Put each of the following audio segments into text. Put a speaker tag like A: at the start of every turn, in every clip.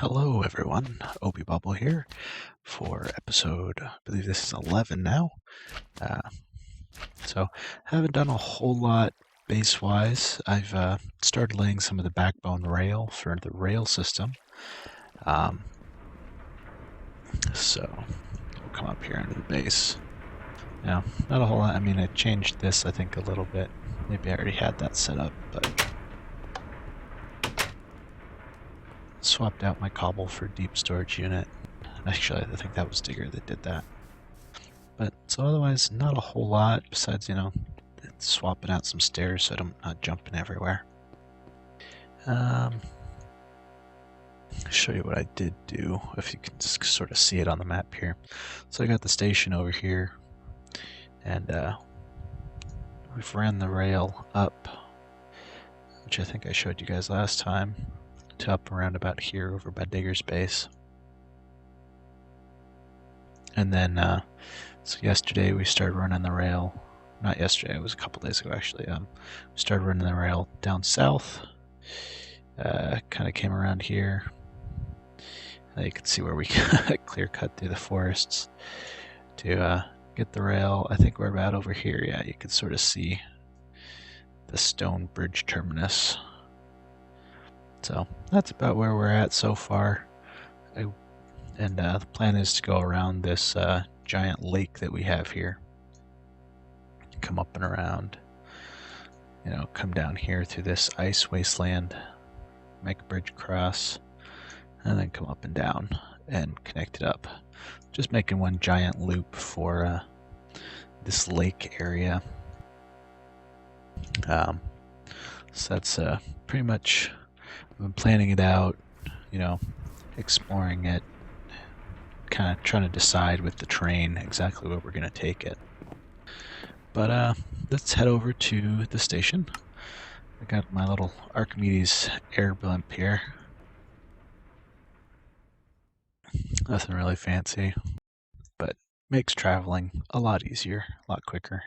A: Hello everyone, Obi Bubble here for episode, I believe this is 11 now. So haven't done a whole lot base-wise. I've started laying some of the backbone rail for the rail system. So we'll come up here into the base. Now, not a whole lot. I mean, I changed this, I think, a little bit. Maybe I already had that set up, but swapped out my cobble for deep storage unit. Actually, I think that was Digger that did that. But so otherwise, not a whole lot besides, swapping out some stairs so I'm not jumping everywhere. Show you what I did do, if you can just sort of see it on the map here. So I got the station over here, and we've ran the rail up, which I think I showed you guys last time, to up around about here over by Digger's base. And then, so yesterday we started running the rail. Not yesterday, it was a couple days ago actually. We started running the rail down south. Kind of came around here. You can see where we clear cut through the forests to get the rail. I think we're about over here. Yeah, you can sort of see the stone bridge terminus. So that's about where we're at so far. And the plan is to go around this giant lake that we have here. Come up and around, come down here through this ice wasteland, make a bridge across, and then come up and down and connect it up. Just making one giant loop for this lake area. So that's pretty much, I've been planning it out, exploring it, kind of trying to decide with the train exactly where we're going to take it. But let's head over to the station. I got my little Archimedes air blimp here. Nothing really fancy, but makes traveling a lot easier, a lot quicker.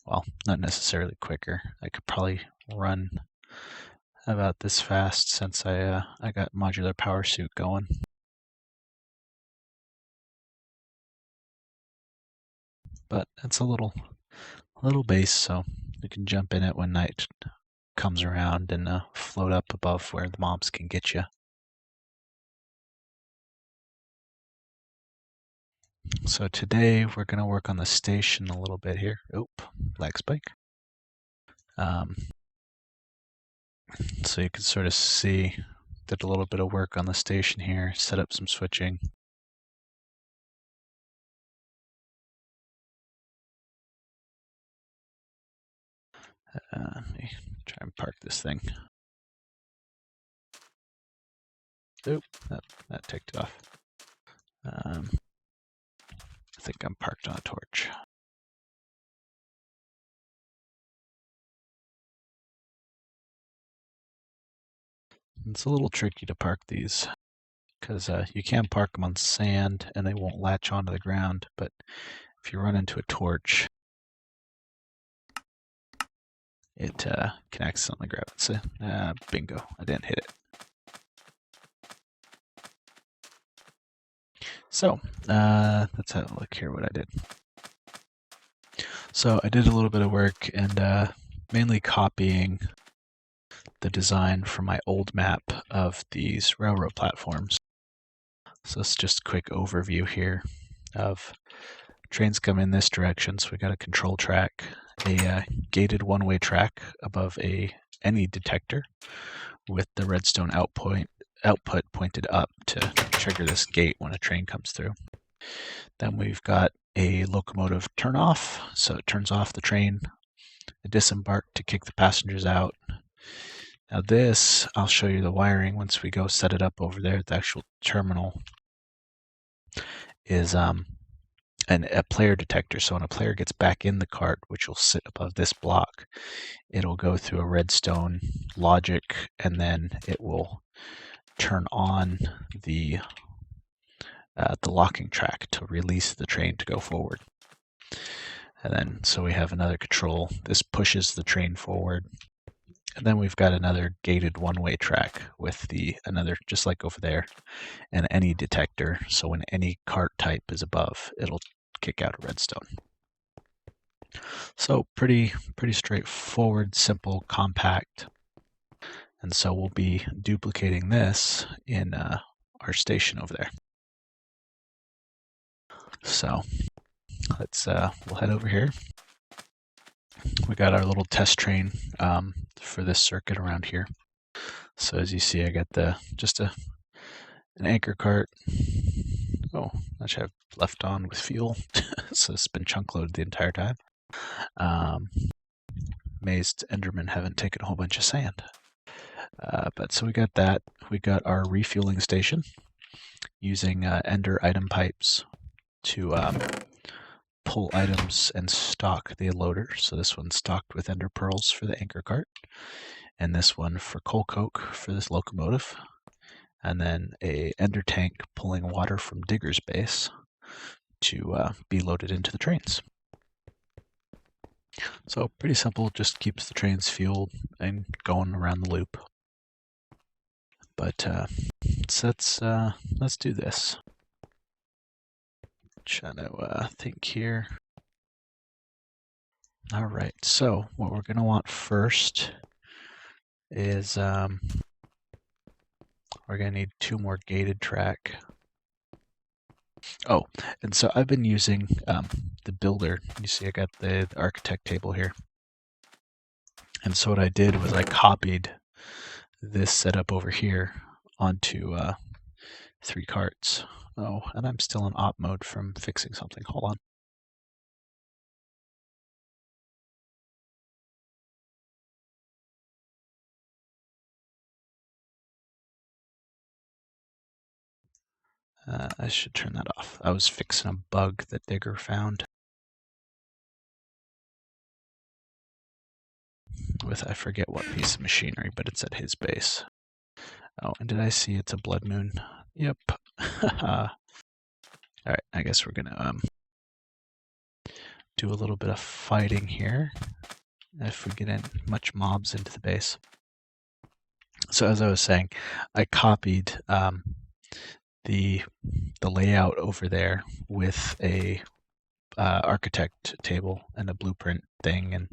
A: Well, not necessarily quicker. I could probably run about this fast since I got modular power suit going. But it's a little base, so you can jump in it when night comes around and float up above where the mobs can get you. So today we're going to work on the station a little bit here. Oop, lag spike. So you can sort of see, did a little bit of work on the station here, set up some switching. Let me try and park this thing. Oop, that ticked it off. I think I'm parked on a torch. It's a little tricky to park these because you can park them on sand and they won't latch onto the ground, but if you run into a torch, it can accidentally grab it. So, bingo, I didn't hit it. So, let's have a look here what I did. So I did a little bit of work and mainly copying the design from my old map of these railroad platforms. So it's just a quick overview here of trains come in this direction. So we got a control track, a gated one-way track above any detector with the redstone output pointed up to trigger this gate when a train comes through. Then we've got a locomotive turn off, so it turns off the train, a disembark to kick the passengers out. Now this, I'll show you the wiring once we go set it up over there at the actual terminal, is a player detector. So when a player gets back in the cart, which will sit above this block, it'll go through a redstone logic and then it will turn on the locking track to release the train to go forward. And then, so we have another control. This pushes the train forward. And then we've got another gated one-way track with another, just like over there, and any detector. So when any cart type is above, it'll kick out a redstone. So pretty straightforward, simple, compact. And so we'll be duplicating this in our station over there. So let's we'll head over here. We got our little test train for this circuit around here. So as you see, I got just an anchor cart. Oh, I should have left on with fuel, so it's been chunk loaded the entire time. Amazed Endermen haven't taken a whole bunch of sand. But so we got that. We got our refueling station using Ender item pipes to pull items and stock the loader. So this one's stocked with Ender pearls for the anchor cart, and this one for coal coke for this locomotive, and then a Ender tank pulling water from Digger's base to be loaded into the trains. So pretty simple, just keeps the trains fueled and going around the loop. But let's do this. Trying to think here. All right, so what we're going to want first is we're going to need 2 more gated track. Oh, and so I've been using the builder. You see I got the architect table here. And so what I did was I copied this setup over here onto 3 carts. Oh, and I'm still in op mode from fixing something. Hold on. I should turn that off. I was fixing a bug that Digger found with I forget what piece of machinery, but it's at his base. Oh, and did I see it's a blood moon? Yep. All right, I guess we're gonna do a little bit of fighting here if we get in much mobs into the base. So as I was saying, I copied the layout over there with a architect table and a blueprint thing, and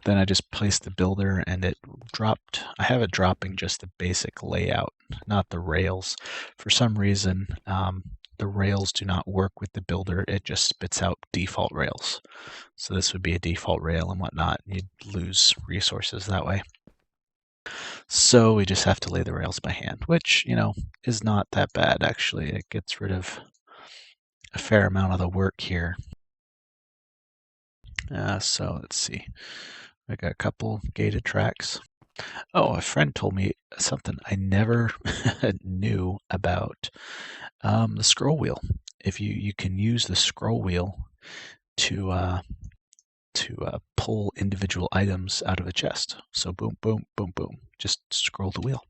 A: then I just placed the builder and it dropped. I have it dropping just the basic layout, not the rails. For some reason, the rails do not work with the builder. It just spits out default rails. So this would be a default rail and whatnot. You'd lose resources that way. So we just have to lay the rails by hand, which, is not that bad, actually. It gets rid of a fair amount of the work here. So let's see. I got a couple gated tracks. Oh, a friend told me something I never knew about the scroll wheel. If you can use the scroll wheel to pull individual items out of a chest. So boom, boom, boom, boom. Just scroll the wheel.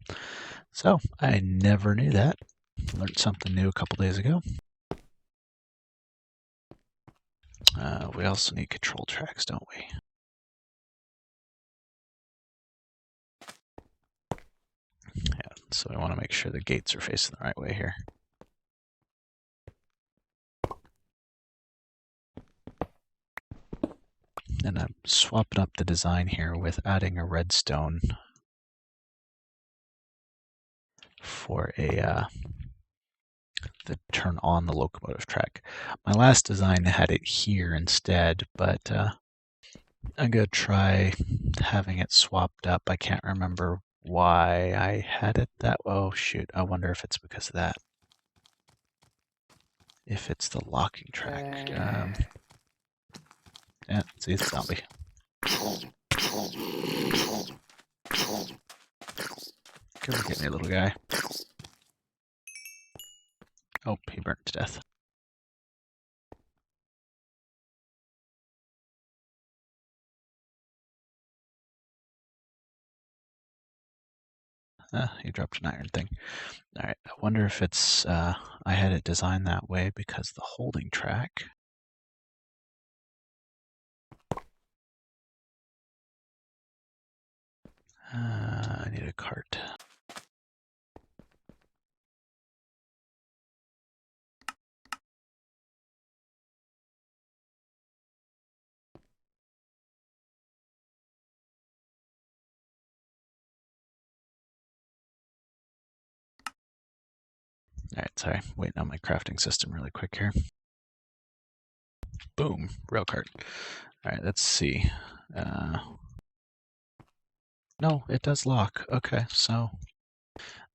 A: So I never knew that. Learned something new a couple days ago. We also need control tracks, don't we? Yeah, so I want to make sure the gates are facing the right way here. And I'm swapping up the design here with adding a redstone for the turn on the locomotive track. My last design had it here instead, but I'm gonna try having it swapped up. I can't remember why I had it that. Oh shoot! I wonder if it's because of that. If it's the locking track. Yeah, see, it's a zombie. Come get me, little guy. Oh, he burnt to death. He dropped an iron thing. Alright, I wonder if it's, I had it designed that way because the holding track. I need a cart. Alright, sorry. Waiting on my crafting system really quick here. Boom, rail cart. Alright, let's see. No, it does lock. Okay, so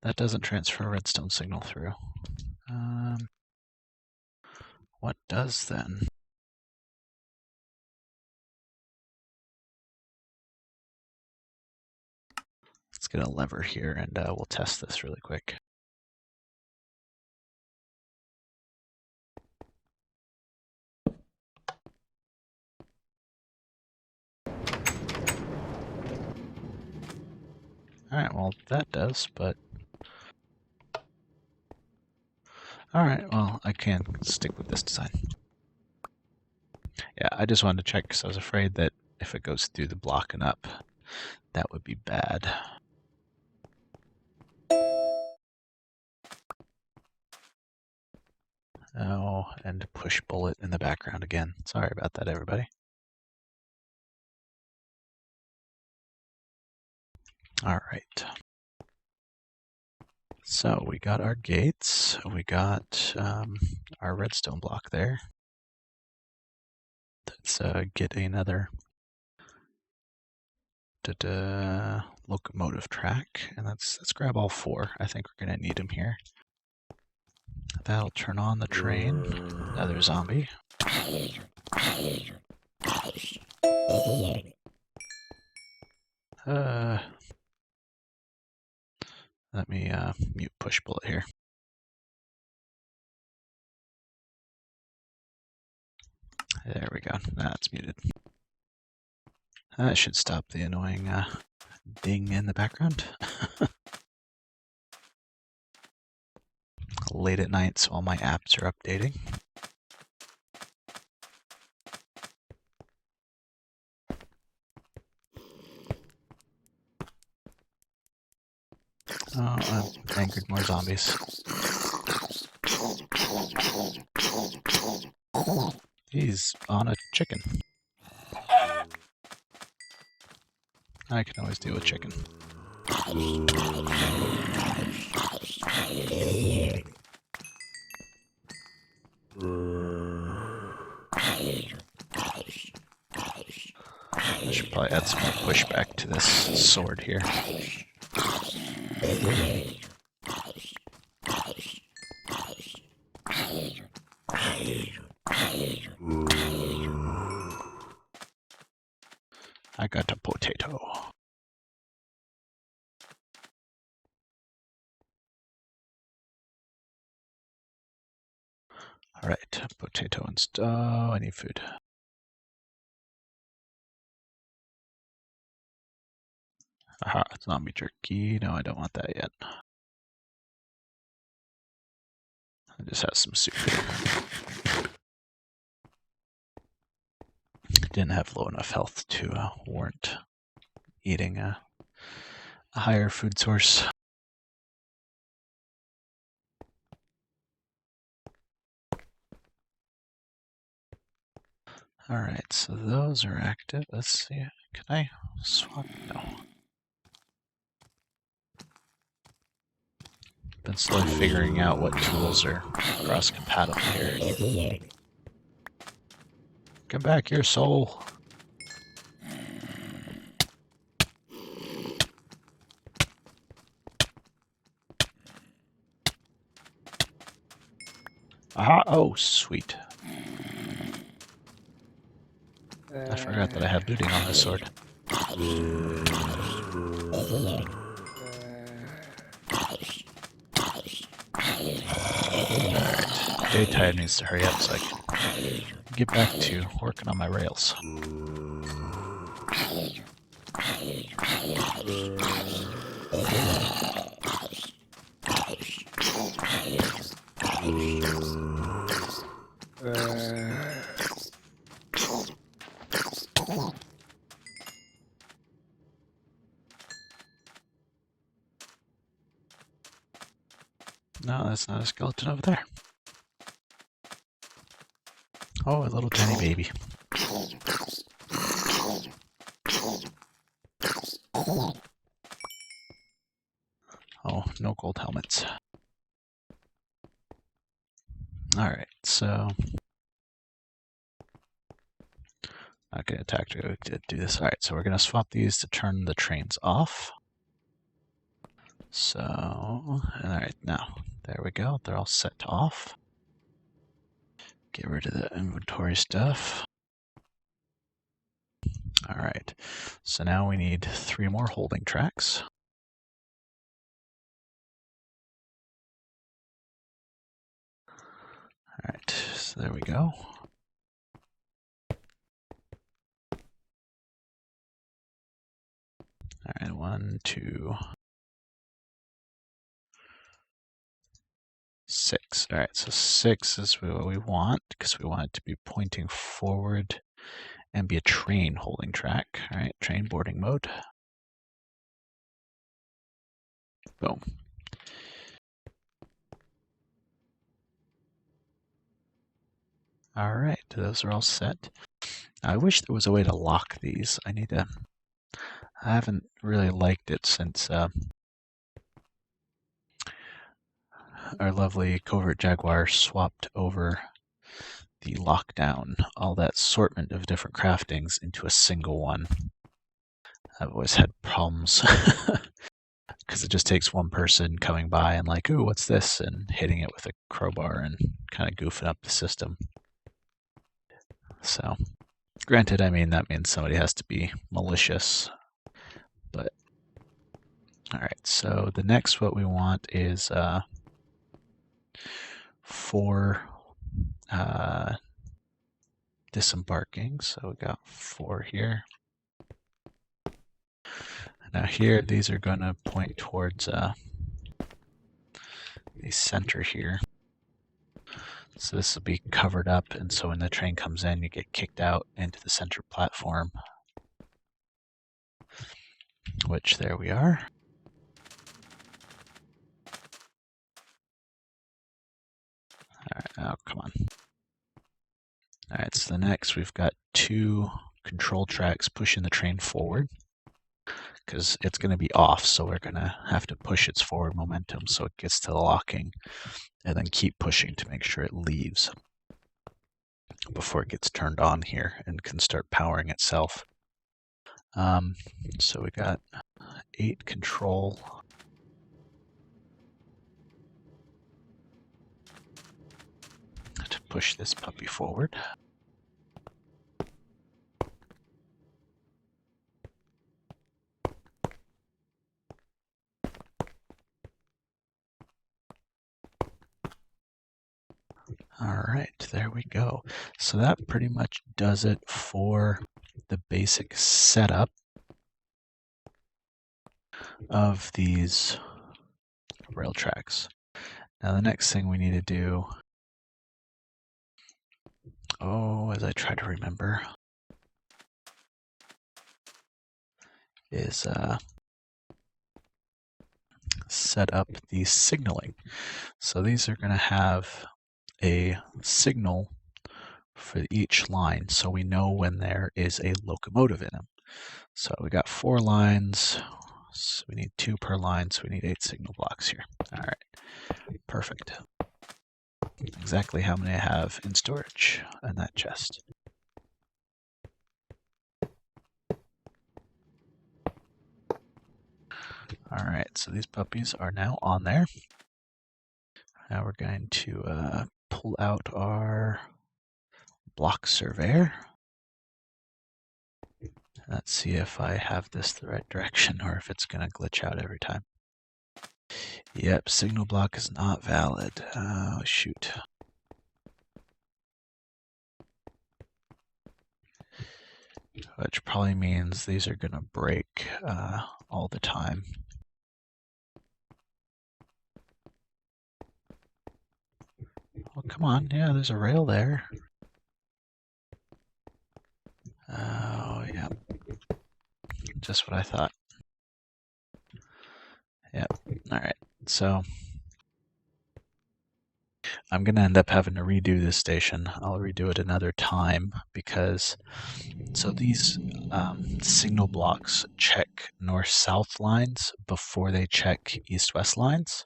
A: that doesn't transfer a redstone signal through. What does then? Let's get a lever here and we'll test this really quick. Alright, well that does, but... Alright, well I can stick with this design. Yeah, I just wanted to check because I was afraid that if it goes through the block and up, that would be bad. Oh, and push bullet in the background again. Sorry about that, everybody. All right. So we got our gates. We got our redstone block there. Let's get another locomotive track, and let's grab all four. I think we're gonna need them here. That'll turn on the train. Another zombie. Let me mute push bullet here. There we go. That's muted. That should stop the annoying ding in the background. Late at night, so all my apps are updating. Oh, I've angered more zombies. He's on a chicken. I can always deal with chicken. I should probably add some more pushback to this sword here. I got a potato. Alright, potato and oh, I need food. Aha, zombie jerky. No, I don't want that yet. I just have some soup here. Didn't have low enough health to warrant eating a higher food source. Alright, so those are active. Let's see. Can I swap? No. Been slowly figuring out what tools are cross-compatible here. Come back here, soul. Aha! Oh, sweet. I forgot that I had looting on this sword. Alright, Daytime needs to hurry up so I can get back to working on my rails. No, that's not a skeleton over there. Oh, a little tiny baby. Oh, no gold helmets. Alright, so not gonna attack to do this. Alright, so we're gonna swap these to turn the trains off. So, alright, now, there we go. They're all set to off. Get rid of the inventory stuff. Alright, so now we need 3 more holding tracks. Alright, so there we go. Alright, 1, 2, 6. Alright, so 6 is what we want, because we want it to be pointing forward and be a train holding track. Alright, train boarding mode. Boom. Alright, those are all set. I wish there was a way to lock these. I haven't really liked it since our lovely Covert Jaguar swapped over the lockdown, all that assortment of different craftings into a single one. I've always had problems because it just takes one person coming by and like, ooh, what's this? And hitting it with a crowbar and kind of goofing up the system. So, granted, I mean, that means somebody has to be malicious, but all right, so the next what we want is 4 disembarking. So we got 4 here. Now here, these are going to point towards the center here. So this will be covered up, and so when the train comes in, you get kicked out into the center platform. Which, there we are. Alright, oh, come on. Alright, so the next we've got 2 control tracks pushing the train forward, because it's going to be off, so we're going to have to push its forward momentum so it gets to the locking, and then keep pushing to make sure it leaves before it gets turned on here and can start powering itself. So we got 8 control. To push this puppy forward. Alright, there we go. So that pretty much does it for the basic setup of these rail tracks. Now the next thing we need to do, as I try to remember, is set up the signaling. So these are going to have a signal for each line, so we know when there is a locomotive in them. So we got 4 lines, so we need 2 per line, so we need 8 signal blocks here. All right, perfect. Exactly how many I have in storage in that chest. All right, so these puppies are now on there. Now we're going to pull out our block surveyor. Let's see if I have this the right direction or if it's going to glitch out every time. Yep, signal block is not valid. Oh, shoot. Which probably means these are going to break all the time. Oh, come on. Yeah, there's a rail there. Oh, yeah. Just what I thought. Yep. All right. So I'm going to end up having to redo this station. I'll redo it another time because so these signal blocks check north-south lines before they check east-west lines.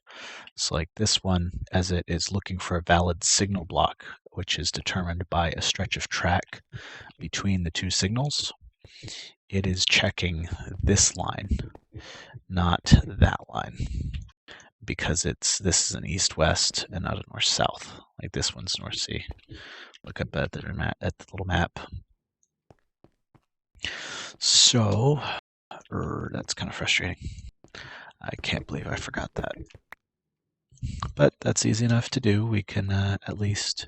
A: So like this one, as it is looking for a valid signal block, which is determined by a stretch of track between the two signals, it is checking this line, not that line, because this is an east-west and not a north-south. Like this one's north-sea. Look up at the little map. So that's kind of frustrating. I can't believe I forgot that. But that's easy enough to do. We can at least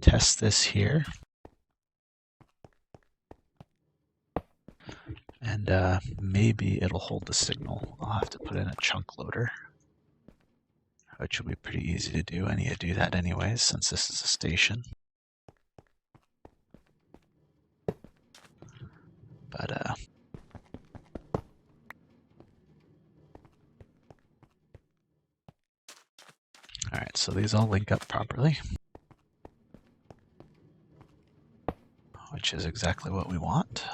A: test this here. And maybe it'll hold the signal. I'll have to put in a chunk loader, which will be pretty easy to do. I need to do that anyways, since this is a station. But all right, so these all link up properly, which is exactly what we want.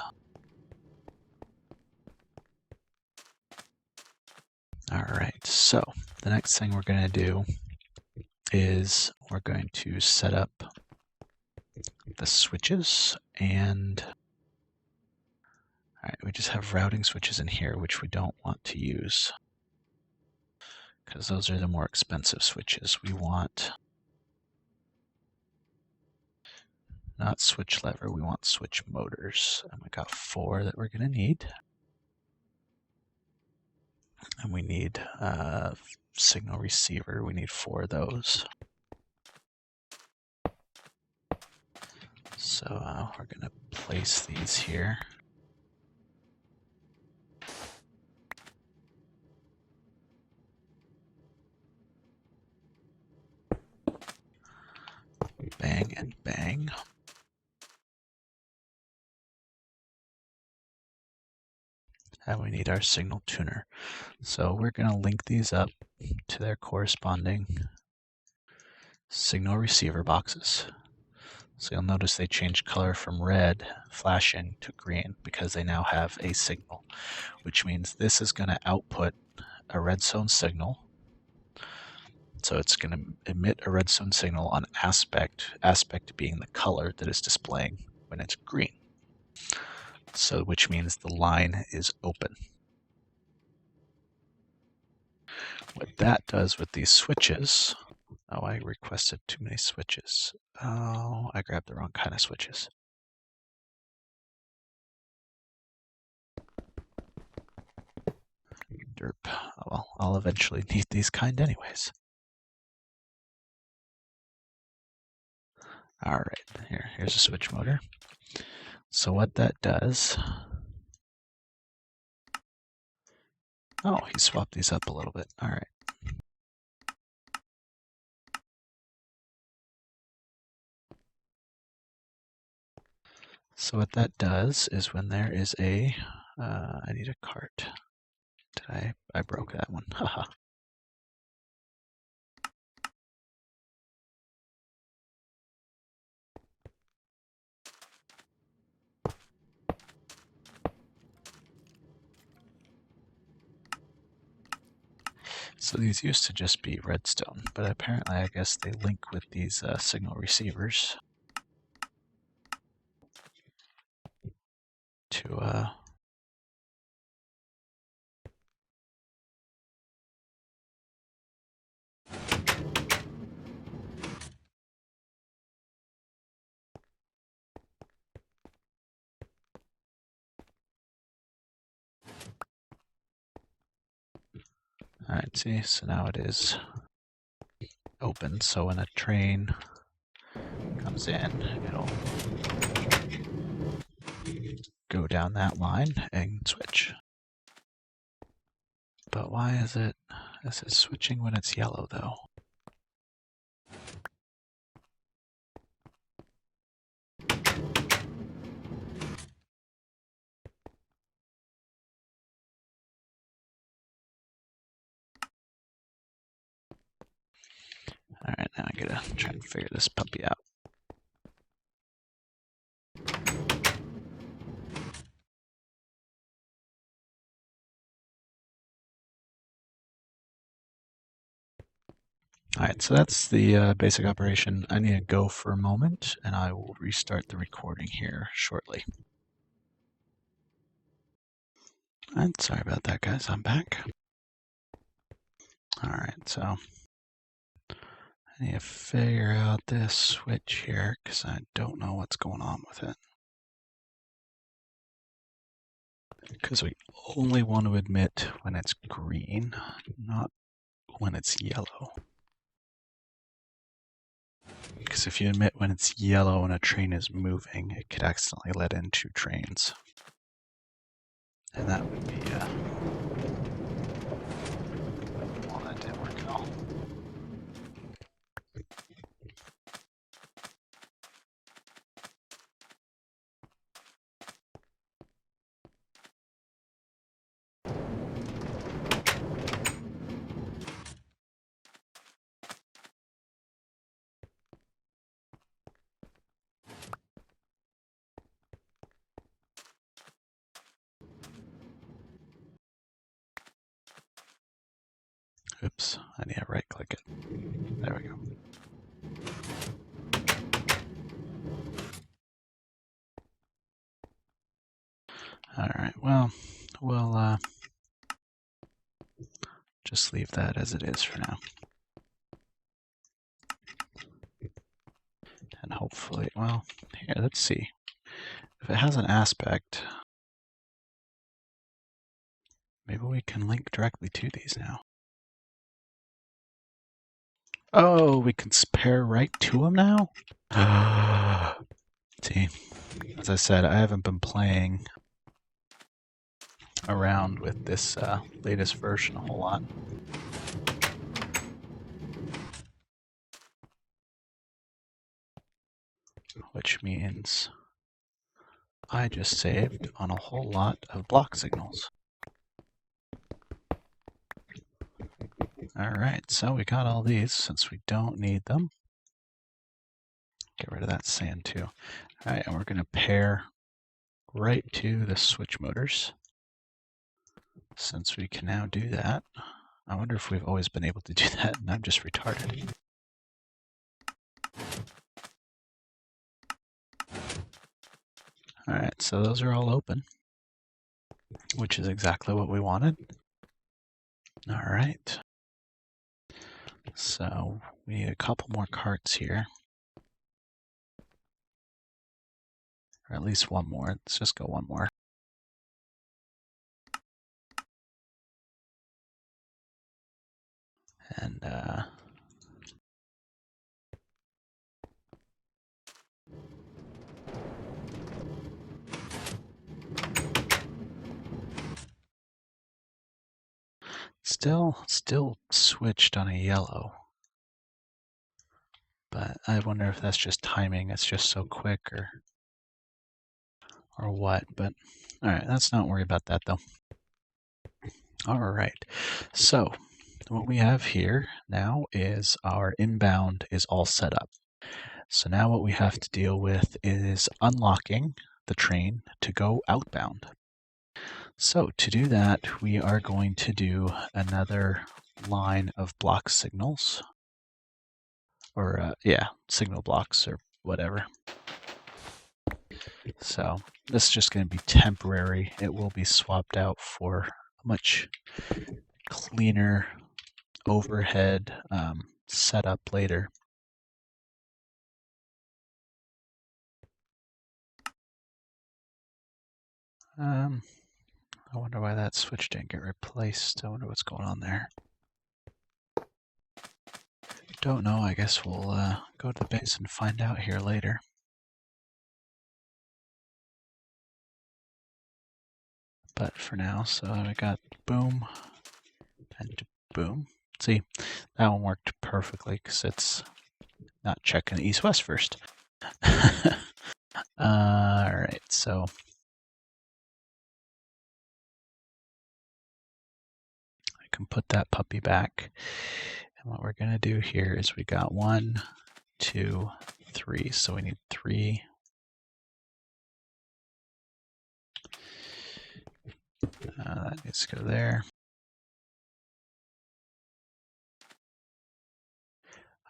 A: All right, so the next thing we're going to do is we're going to set up the switches, and all right, we just have routing switches in here, which we don't want to use because those are the more expensive switches. We want not switch lever, we want switch motors. And we got 4 that we're going to need. And we need signal receiver. We need 4 of those. So we're going to place these here. Bang and bang. And we need our signal tuner. So we're going to link these up to their corresponding signal receiver boxes. So you'll notice they changed color from red flashing to green because they now have a signal, which means this is going to output a redstone signal. So it's going to emit a redstone signal on aspect being the color that is displaying when it's green. So which means the line is open. What that does with these switches, oh, I requested too many switches. Oh, I grabbed the wrong kind of switches. Derp. Oh, well, I'll eventually need these kind anyways. All right, here's a switch motor. So what that does, oh, he swapped these up a little bit. All right. So what that does is when there is a, I need a cart. I broke that one, haha. So these used to just be redstone, but apparently I guess they link with these signal receivers to all right, see, so now it is open, so when a train comes in, it'll go down that line and switch. But why is it switching when it's yellow though? Alright, now I gotta try and figure this puppy out. Alright, so that's the basic operation. I need to go for a moment, and I will restart the recording here shortly. Alright, sorry about that, guys. I'm back. Alright, so I need to figure out this switch here, because I don't know what's going on with it. Because we only want to admit when it's green, not when it's yellow. Because if you admit when it's yellow and a train is moving, it could accidentally let in two trains. And that would be, well, that didn't work at all. Oops, I need to right click it. There we go. Alright, well, we'll just leave that as it is for now. And hopefully, well, here, let's see. If it has an aspect, maybe we can link directly to these now. Oh, we can pair right to them now? See, as I said, I haven't been playing around with this latest version a whole lot. Which means I just saved on a whole lot of block signals. Alright, so we got all these since we don't need them. Get rid of that sand too. Alright, and we're going to pair right to the switch motors. Since we can now do that. I wonder if we've always been able to do that and I'm just retarded. Alright, so those are all open, which is exactly what we wanted. Alright. So we need a couple more carts here. Or at least one more. Let's just go one more. And still switched on a yellow. But I wonder if that's just timing. It's just so quick or what. But all right, let's not worry about that though. All right, so what we have here now is our inbound is all set up. So now what we have to deal with is unlocking the train to go outbound. So to do that, we are going to do another line of block signals. Or, yeah, signal blocks or whatever. So this is just going to be temporary. It will be swapped out for a much cleaner overhead setup later. I wonder why that switch didn't get replaced. I wonder what's going on there. Don't know. I guess we'll go to the base and find out here later. But for now, so I got boom and boom. See, that one worked perfectly because it's not checking east-west first. Alright, so I can put that puppy back. And what we're going to do here is we got 1, 2, 3. So we need 3. That needs to go there.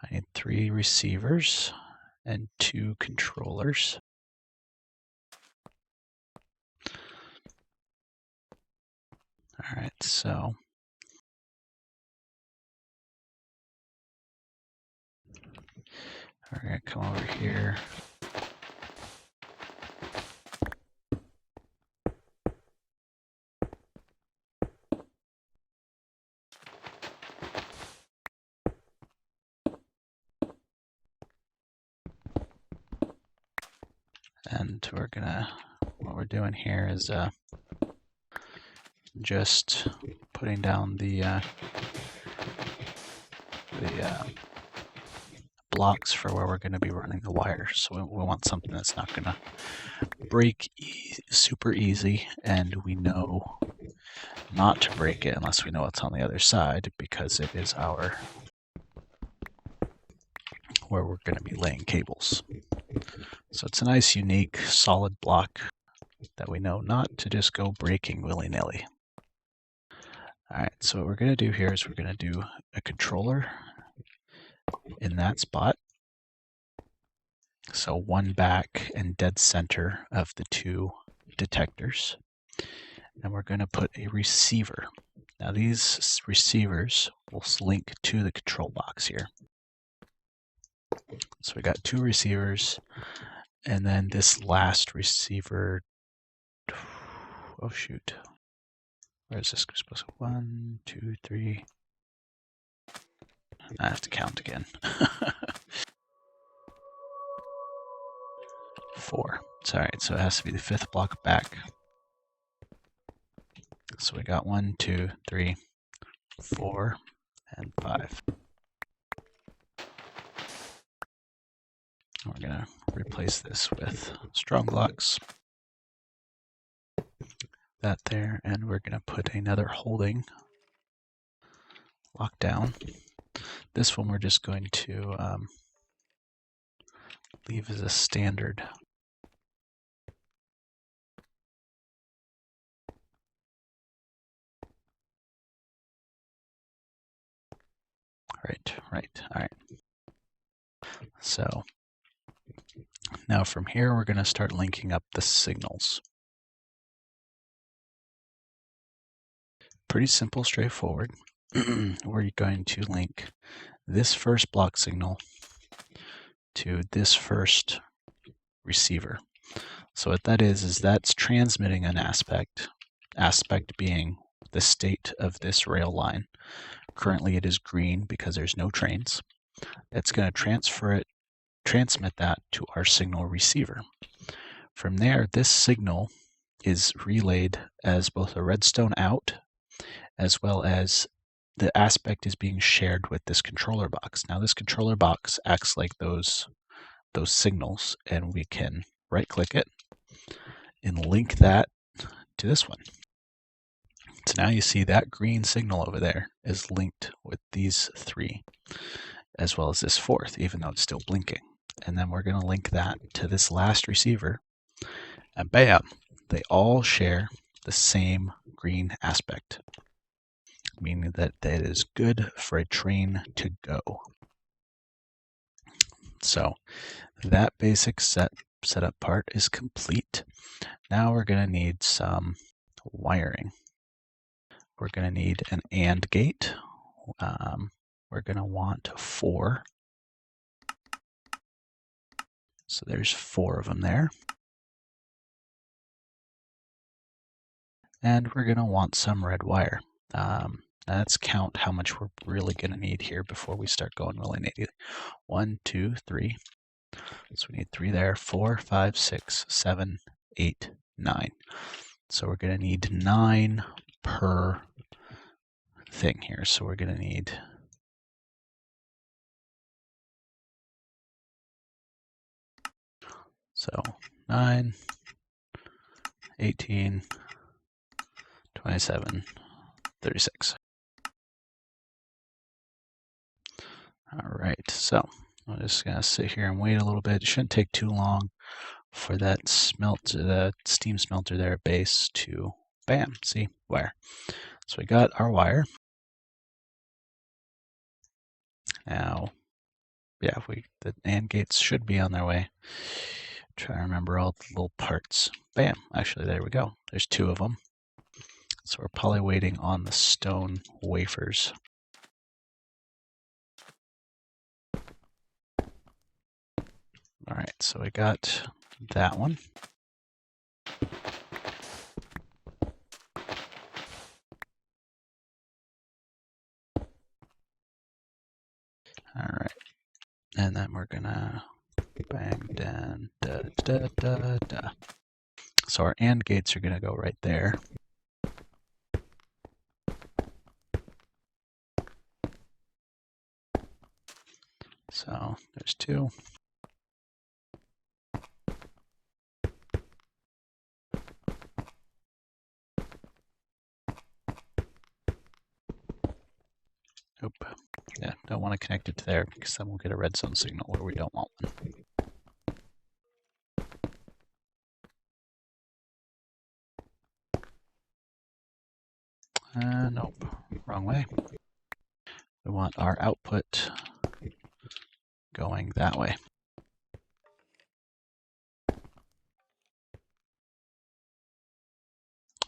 A: I need 3 receivers and 2 controllers. All right, so we're going to come over here. And we're gonna, what we're doing here is just putting down the blocks for where we're going to be running the wire. So we want something that's not going to break super easy, and we know not to break it unless we know what's on the other side, because it is our where we're going to be laying cables. So it's a nice, unique, solid block that we know not to just go breaking willy-nilly. All right, so what we're going to do here is we're going to do a controller in that spot. So one back and dead center of the 2 detectors. And we're going to put a receiver. Now these receivers will link to the control box here. So we got 2 receivers, and then this last receiver. Oh shoot. Where is this supposed to go? 1, 2, 3. I have to count again. 4. Sorry, so it has to be the 5th block back. So we got 1, 2, 3, 4, and 5. We're going to replace this with strong blocks. That there, and we're going to put another holding lockdown. This one we're just going to leave as a standard. Right. All right. So now from here, we're going to start linking up the signals. Pretty simple, straightforward. We're going to link this first block signal to this first receiver. So what that is that's transmitting an aspect being the state of this rail line. Currently it is green because there's no trains. It's going to transmit that to our signal receiver. From there, this signal is relayed as both a redstone out, as well as the aspect is being shared with this controller box. Now this controller box acts like those signals, and we can right click it and link that to this one. So now you see that green signal over there is linked with these 3, as well as this 4th, even though it's still blinking. And then we're going to link that to this last receiver, and bam, they all share the same green aspect, meaning that it is good for a train to go. So that basic setup part is complete. Now we're going to need some wiring. We're going to need an AND gate. We're going to want 4. So there's 4 of them there. And we're going to want some red wire. Let's count how much we're really going to need here before we start going willy-nilly. 1, 2, 3. So we need 3 there. 4, 5, 6, 7, 8, 9. So we're going to need 9 per thing here. So we're going to need so 9, 18, 27, 36. All right, so I'm just gonna sit here and wait a little bit. It shouldn't take too long for that smelter, the steam smelter there at base to, bam, see, wire. So we got our wire. Now, yeah, the AND gates should be on their way. Try to remember all the little parts. Bam, actually, there we go. There's 2 of them. So we're probably waiting on the stone wafers. All right, so we got that one. All right, and then we're gonna bang down, da da da da. So our AND gates are gonna go right there. So there's 2. Nope. Yeah, don't want to connect it to there because then we'll get a redstone signal where we don't want one. Nope, wrong way. We want our output going that way.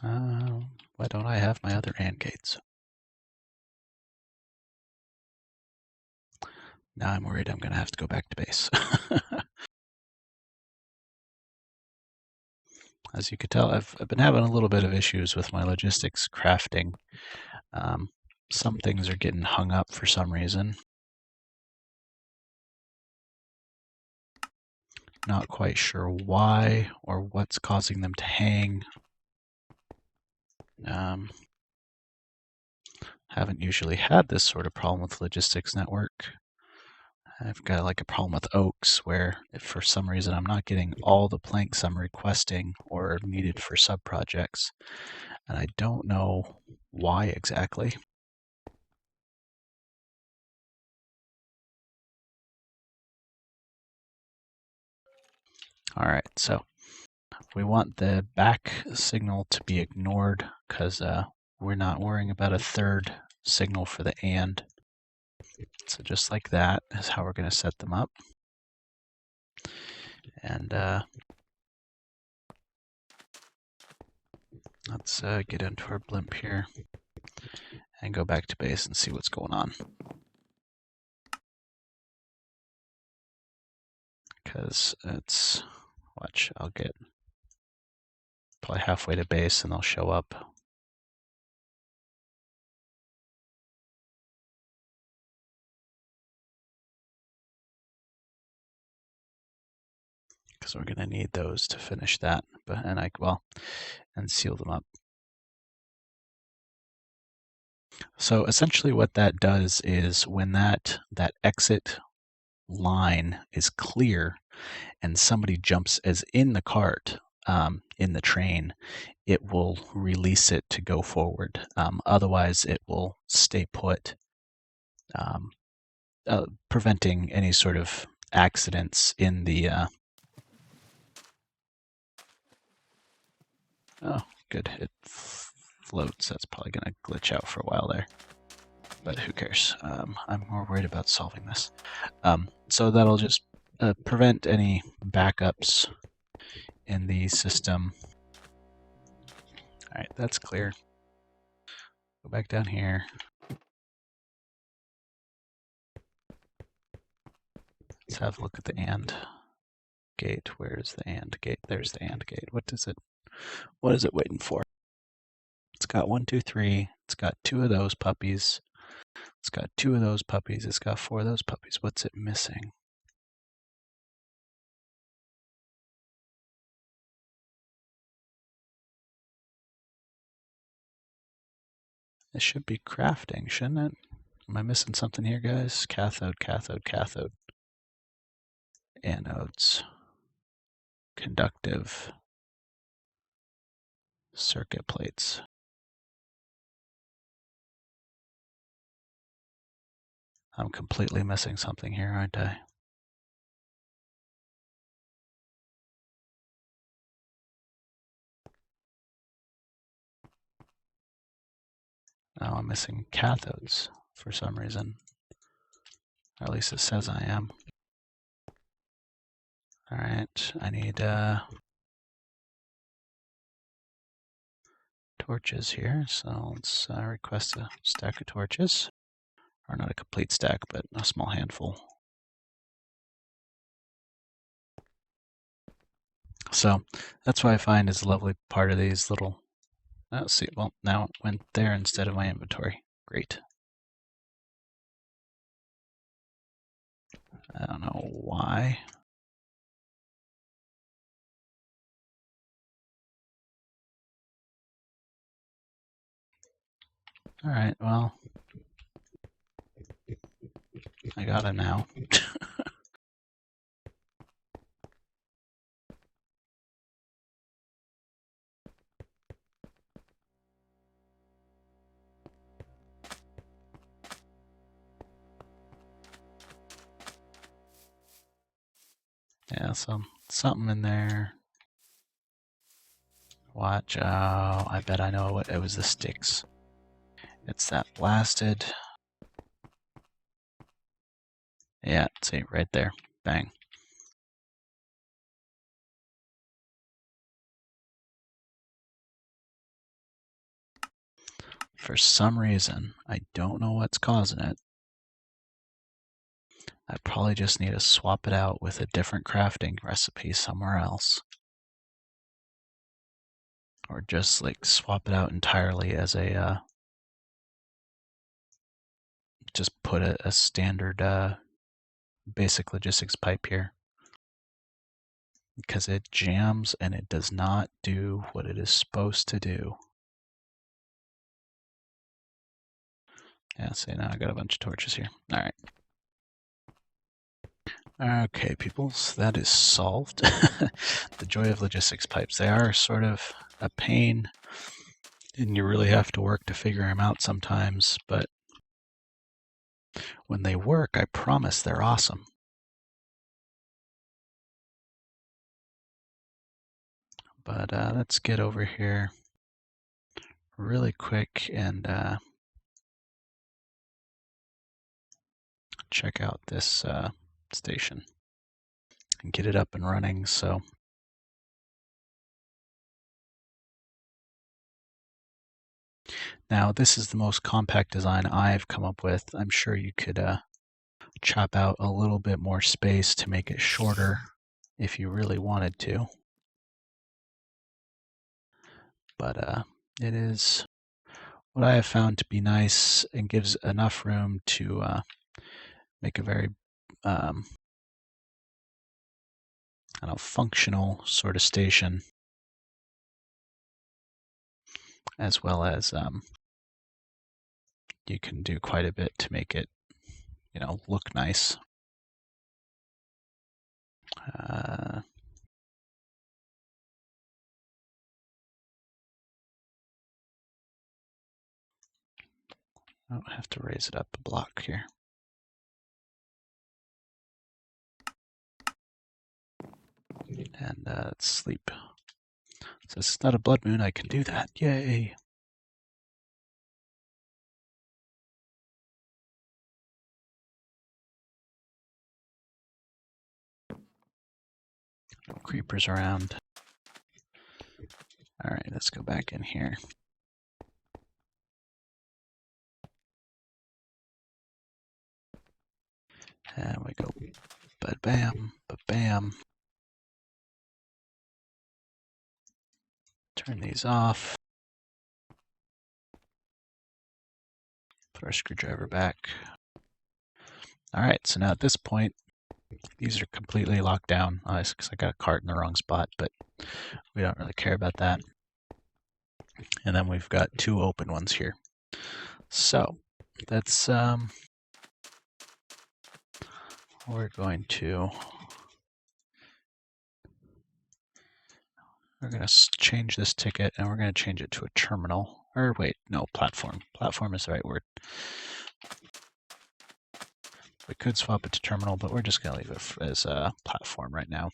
A: Why don't I have my other AND gates? Now I'm worried I'm going to have to go back to base. As you could tell, I've been having a little bit of issues with my logistics crafting. Some things are getting hung up for some reason. Not quite sure why or what's causing them to hang. Haven't usually had this sort of problem with Logistics Network. I've got like a problem with oaks where if for some reason I'm not getting all the planks I'm requesting or needed for sub-projects, and I don't know why exactly. All right, so we want the back signal to be ignored because we're not worrying about a third signal for the AND. So just like that is how we're going to set them up. And let's get into our blimp here and go back to base and see what's going on. Because it's, watch, I'll get probably halfway to base and they'll show up. Because we're going to need those to finish that, and seal them up. So essentially what that does is when that exit line is clear and somebody jumps as in the cart, in the train, it will release it to go forward. Otherwise, it will stay put, preventing any sort of accidents in the... Oh, good. It floats. That's probably going to glitch out for a while there. But who cares? I'm more worried about solving this. So that'll just prevent any backups in the system. All right, that's clear. Go back down here. Let's have a look at the AND gate. Where is the AND gate? There's the AND gate. What is it waiting for? It's got 1, 2, 3. It's got 2 of those puppies. It's got 2 of those puppies. It's got 4 of those puppies. What's it missing? It should be crafting, shouldn't it? Am I missing something here, guys? Cathode, cathode, cathode. Anodes. Conductive. Circuit plates. I'm completely missing something here, aren't I? Now I'm missing cathodes for some reason. Or at least it says I am. All right, I need torches here, so let's request a stack of torches. Or not a complete stack, but a small handful. So that's what I find is a lovely part of these little. Let's see. Well, now it went there instead of my inventory. Great. I don't know why. All right. Well, I got it now. Yeah, so something in there. Watch out. I bet I know what it was. The sticks. It's that blasted. Yeah, see, right there. Bang. For some reason, I don't know what's causing it. I probably just need to swap it out with a different crafting recipe somewhere else. Or just like swap it out entirely as a, just put a standard basic logistics pipe here. Because it jams and it does not do what it is supposed to do. Yeah, see, now I got a bunch of torches here. All right. Okay, peoples, that is solved. The joy of logistics pipes. They are sort of a pain, and you really have to work to figure them out sometimes, but when they work, I promise they're awesome. But let's get over here really quick and check out this station and get it up and running. So now this is the most compact design I've come up with. I'm sure you could chop out a little bit more space to make it shorter if you really wanted to. But it is what I have found to be nice and gives enough room to make a very I don't know, functional sort of station, as well as you can do quite a bit to make it, look nice. I don't have to raise it up a block here. And let's sleep. So it's not a blood moon, I can do that. Yay! No creepers around. All right, let's go back in here. And we go ba-bam, ba-bam. Turn these off. Put our screwdriver back. All right, so now at this point, these are completely locked down. Because I got a cart in the wrong spot, but we don't really care about that. And then we've got two open ones here. So that's we're going to change this ticket, and we're going to change it to a terminal. Or wait, no, platform. Platform is the right word. We could swap it to terminal, but we're just going to leave it as a platform right now.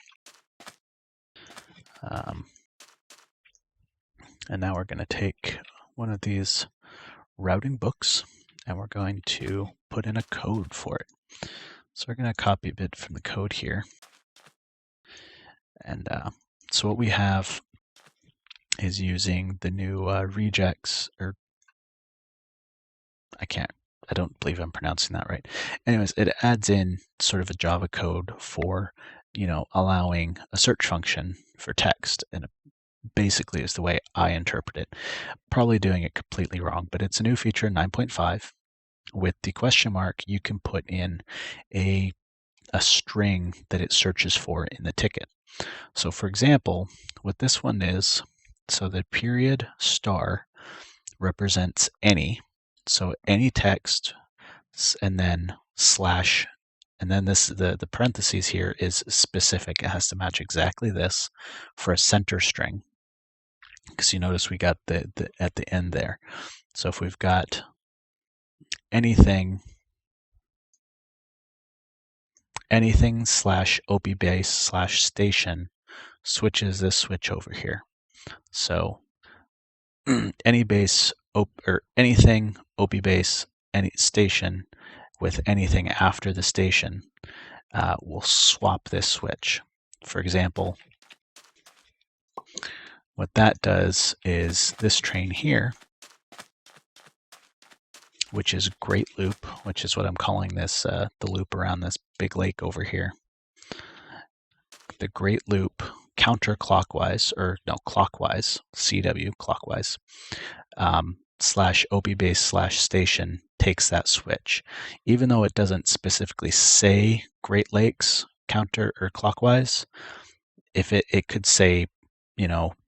A: And now we're going to take one of these routing books and we're going to put in a code for it. So we're going to copy a bit from the code here. And so what we have is using the new regex, or I don't believe I'm pronouncing that right. Anyways, it adds in sort of a Java code for, allowing a search function for text. And it basically is the way I interpret it. Probably doing it completely wrong, but it's a new feature in 9.5. With the question mark, you can put in a string that it searches for in the ticket. So for example, what this one is, so the period star represents any, so any text, and then slash, and then the parentheses here is specific. It has to match exactly this for a center string, because you notice we got the at the end there. So if we've got anything slash op base slash station switches this switch over here. So any base or anything op base any station with anything after the station will swap this switch. For example, what that does is this train here, which is Great Loop, which is what I'm calling this, the loop around this big lake over here. The Great Loop counterclockwise, or no, clockwise, CW clockwise, slash op base slash station takes that switch. Even though it doesn't specifically say Great Lakes counter or clockwise, if it could say,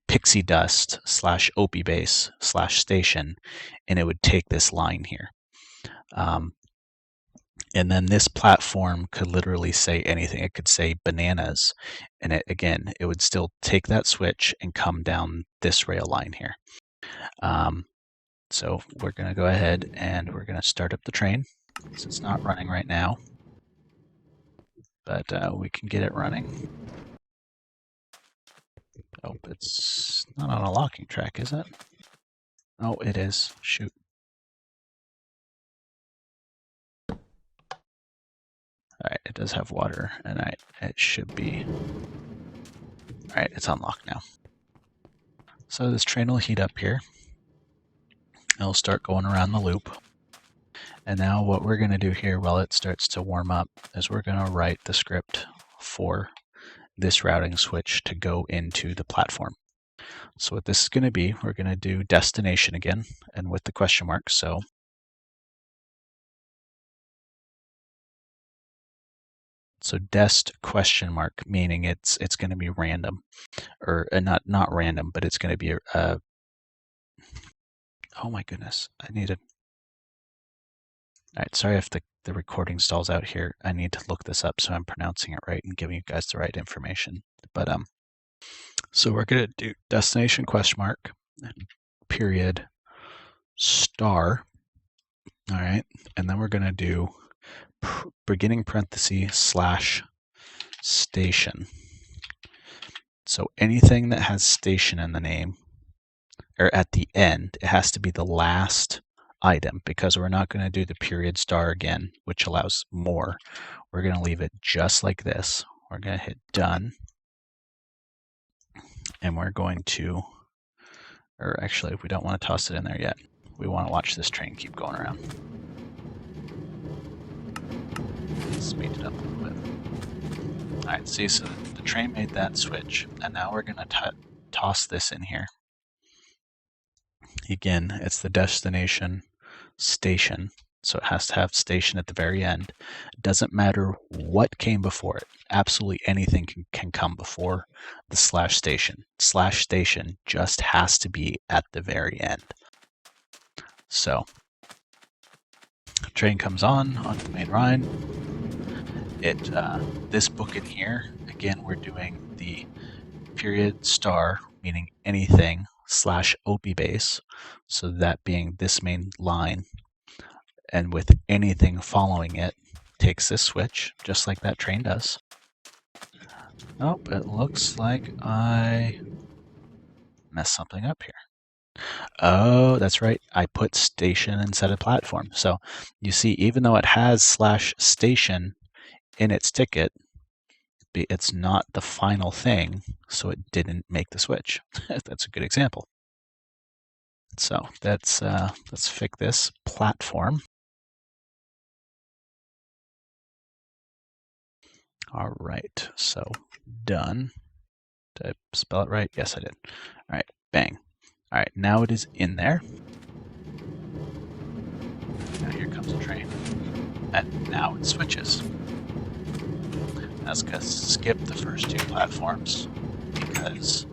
A: pixie dust slash op base slash station, and it would take this line here. And then this platform could literally say anything. It could say bananas, and it would still take that switch and come down this rail line here. So we're going to go ahead and we're going to start up the train. So it's not running right now, but we can get it running. Oh, it's not on a locking track, is it? Oh, it is. Shoot. All right, it does have water, and it should be. All right, it's unlocked now. So this train will heat up here. It'll start going around the loop. And now what we're going to do here while it starts to warm up is we're going to write the script for this routing switch to go into the platform. So what this is going to be, we're going to do destination again, and with the question mark. So dest question mark, meaning it's going to be random, or not random, but it's going to be a oh my goodness, I need to. All right, sorry if the recording stalls out here. I need to look this up so I'm pronouncing it right and giving you guys the right information. But so we're going to do destination question mark period star. All right, and then we're going to do beginning parenthesis slash station. So anything that has station in the name or at the end, it has to be the last item, because we're not going to do the period star again, which allows more. We're going to leave it just like this. We're going to hit done. And we're going to, or actually, we don't want to toss it in there yet. We want to watch this train keep going around. Speed it up a little bit. All right, see, so the train made that switch, and now we're going to toss this in here. Again, it's the destination station, so it has to have station at the very end. It doesn't matter what came before it. Absolutely anything can come before the slash station. Slash station just has to be at the very end. So, train comes onto the main line. This book in here, again, we're doing the period star, meaning anything, slash op base, so that being this main line, and with anything following it, takes this switch, just like that train does. Oh, it looks like I messed something up here. Oh, that's right. I put station instead of platform. So you see, even though it has /station in its ticket, it's not the final thing, so it didn't make the switch. That's a good example. So let's fix this platform. All right, so done. Did I spell it right? Yes, I did. All right, bang. All right, now it is in there. Now here comes the train. And now it switches. That's because skip the first two platforms because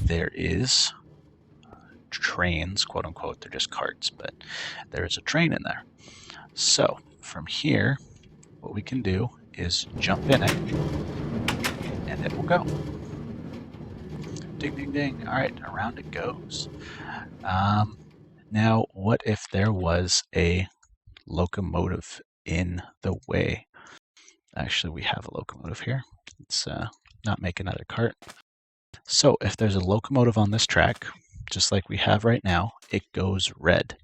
A: there is trains, quote unquote. They're just carts, but there is a train in there. So from here, what we can do is jump in it and it will go. Ding, ding, ding. All right, around it goes. Now, what if there was a locomotive in the way? Actually, we have a locomotive here. Let's not make another cart. So if there's a locomotive on this track, just like we have right now, it goes red.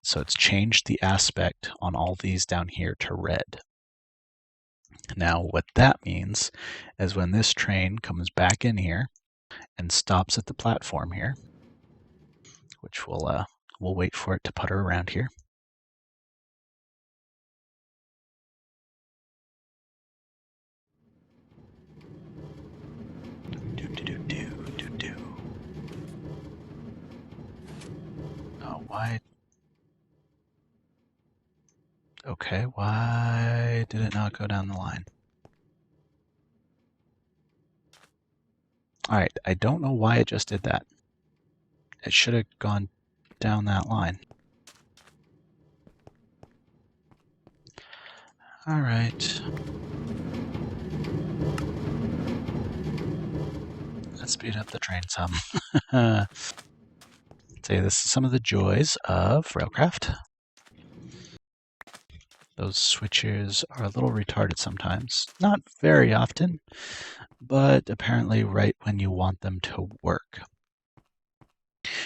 A: So it's changed the aspect on all these down here to red. Now what that means is when this train comes back in here and stops at the platform here, which we'll wait for it to putter around here. Oh, why? Okay, why did it not go down the line? All right, I don't know why it just did that. It should have gone down that line. All right. Let's speed up the train some. Say this is some of the joys of railcraft. Those switches are a little retarded sometimes. Not very often, but apparently right when you want them to work.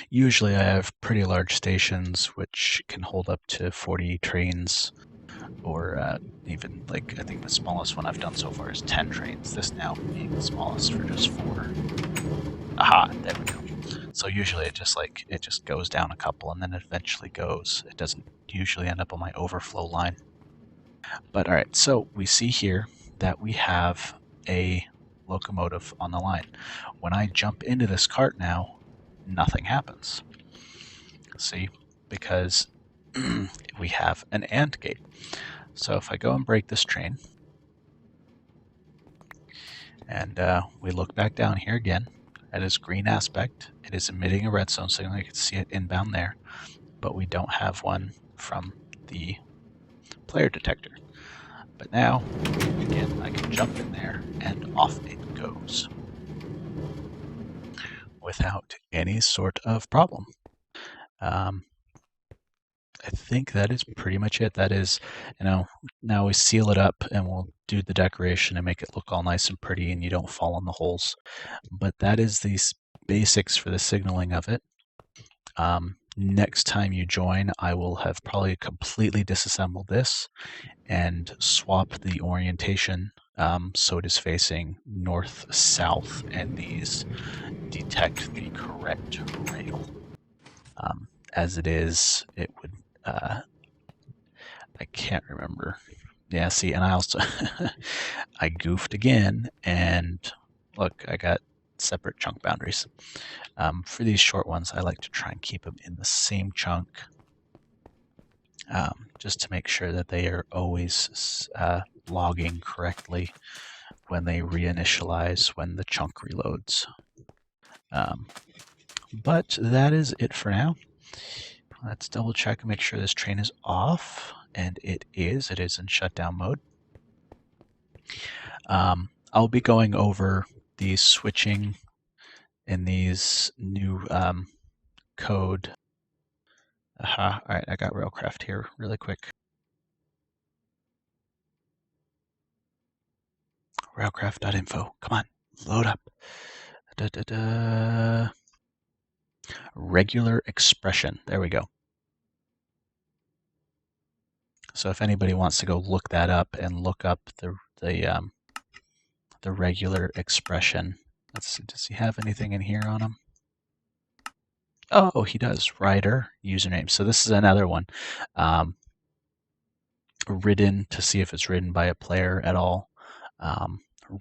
A: Usually I have pretty large stations which can hold up to 40 trains, or even, like, I think the smallest one I've done so far is 10 trains. This now being the smallest for just 4. Aha, there we go. So usually it just goes down a couple and then it eventually goes. It doesn't usually end up on my overflow line. But all right, so we see here that we have a locomotive on the line. When I jump into this cart now, nothing happens. See, because we have an AND gate. So if I go and break this train, and we look back down here again at its green aspect, it is emitting a redstone signal. You can see it inbound there, but we don't have one from the player detector. But now, again, I can jump in there and off it goes without any sort of problem. I think that is pretty much it. That is, now we seal it up and we'll do the decoration and make it look all nice and pretty and you don't fall in the holes. But that is the basics for the signaling of it. Next time you join, I will have probably completely disassembled this and swap the orientation so it is facing north-south and these detect the correct rail. As it is, it would, I can't remember. Yeah, see, and I also, I goofed again, and look, I got separate chunk boundaries. For these short ones, I like to try and keep them in the same chunk, just to make sure that they are always logging correctly when they reinitialize, when the chunk reloads. But that is it for now. Let's double check and make sure this train is off, and it is. It is in shutdown mode. I'll be going over the switching in these new code. Aha, all right, I got Railcraft here really quick. Railcraft.info. Come on, load up. Regular expression. There we go. So if anybody wants to go look that up and look up the regular expression. Let's see, does he have anything in here on him? Oh, he does. Writer, username. So this is another one. Written to see if it's written by a player at all.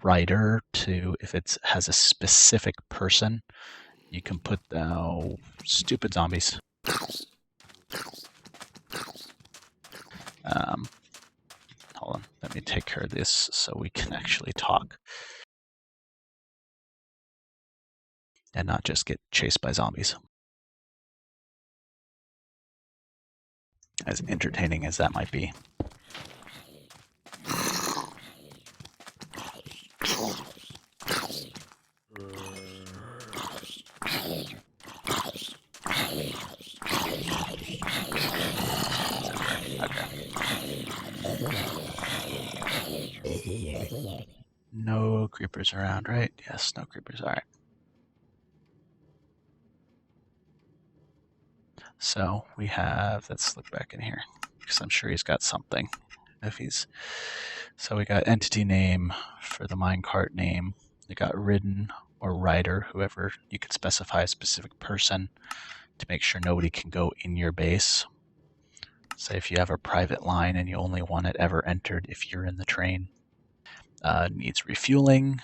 A: Writer to if it has a specific person. You can put stupid zombies. Hold on, let me take care of this so we can actually talk and not just get chased by zombies. As entertaining as that might be. Okay. No creepers around, right? Yes, no creepers. All right. So we have, let's look back in here because I'm sure he's got something. So we got entity name for the minecart name. We got ridden or rider, whoever you could specify a specific person to make sure nobody can go in your base. Say if you have a private line and you only want it ever entered if you're in the train. Needs refueling,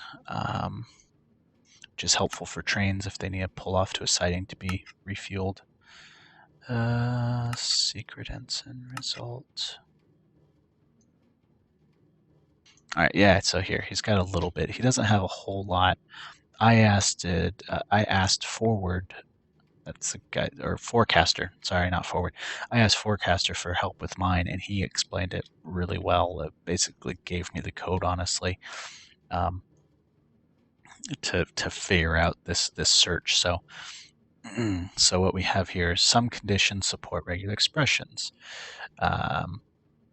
A: which is helpful for trains if they need to pull off to a siding to be refueled. Secret ensign result. All right, yeah. So here he's got a little bit. He doesn't have a whole lot. I asked forward. That's a guy or forecaster. Sorry, not forward. I asked forecaster for help with mine, and he explained it really well. It basically gave me the code, honestly, to figure out this search. So what we have here is some conditions support regular expressions.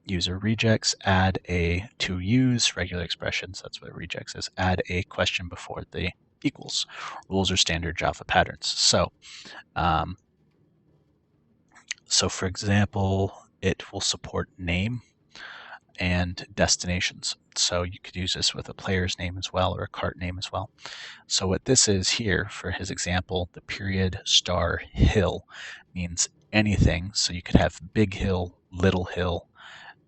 A: User rejects, add to use regular expressions. That's what rejects is. Add a question before the equals. Rules are standard Java patterns. So for example, it will support name and destinations. So you could use this with a player's name as well or a cart name as well. So what this is here for his example, the period star hill means anything. So you could have big hill, little hill,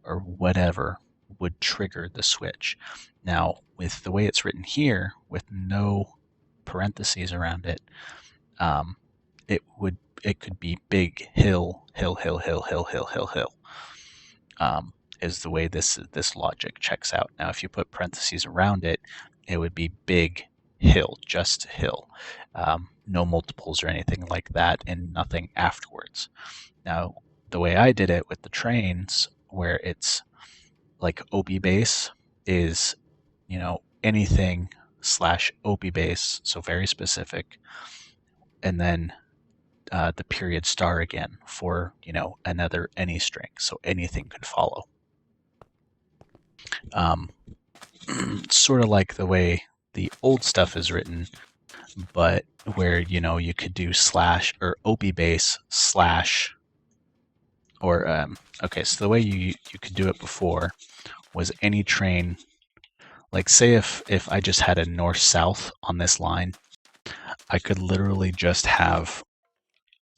A: or whatever would trigger the switch. Now, with the way it's written here, with no parentheses around it, it could be big hill, hill, hill, hill, hill, hill, hill, hill. Is the way this logic checks out. Now, if you put parentheses around it, it would be big hill, just hill. No multiples or anything like that, and nothing afterwards. Now, the way I did it with the trains, where it's like OB base is, anything / OB base, so very specific, and then the period star again for, another any string, so anything could follow. Sort of like the way the old stuff is written, but where, you could do / or OB base / or, okay, so the way you could do it before was any train, like say if I just had a north-south on this line, I could literally just have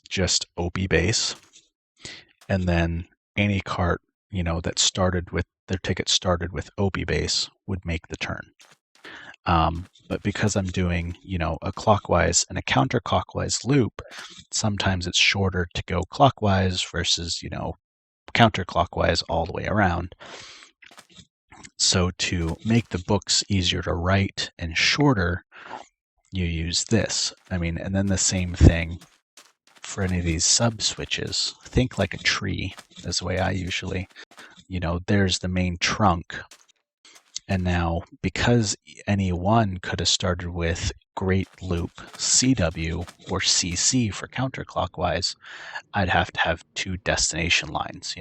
A: just OB base, and then any cart, that started with their ticket started with OB base would make the turn. But because I'm doing, a clockwise and a counterclockwise loop, sometimes it's shorter to go clockwise versus, counterclockwise all the way around. So to make the books easier to write and shorter, you use this. And then the same thing for any of these sub switches. Think like a tree is the way I usually, there's the main trunk. And now, because any one could have started with great loop CW or CC for counterclockwise, I'd have to have two destination lines,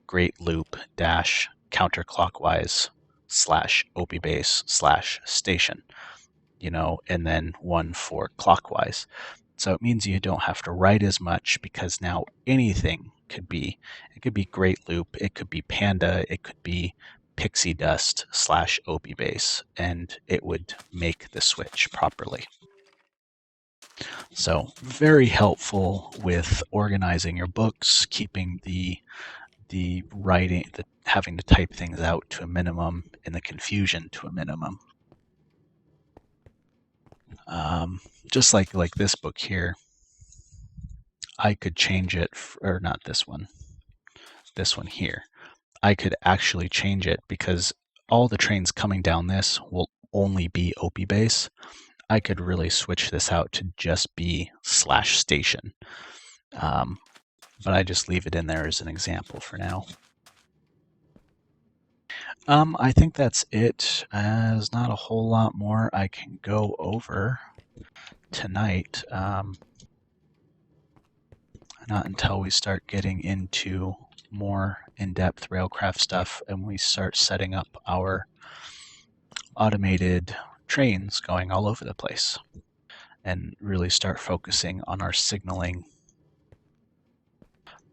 A: great loop dash counterclockwise slash OP base slash station, and then one for clockwise. So it means you don't have to write as much because now anything could be. It could be Great Loop, it could be Panda, it could be Pixie Dust slash OP base, and it would make the switch properly. So very helpful with organizing your books, keeping the writing, having to type things out to a minimum, and the confusion to a minimum. Just like this book here, I could change it, or not this one here. I could actually change it because all the trains coming down this will only be OP base. I could really switch this out to just be slash station. But I just leave it in there as an example for now. I think that's it. There's not a whole lot more I can go over tonight. Not until we start getting into more in-depth railcraft stuff and we start setting up our automated trains going all over the place and really start focusing on our signaling.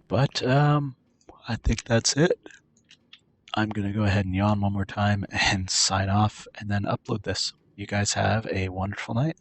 A: But I think that's it. I'm going to go ahead and yawn one more time and sign off and then upload this. You guys have a wonderful night.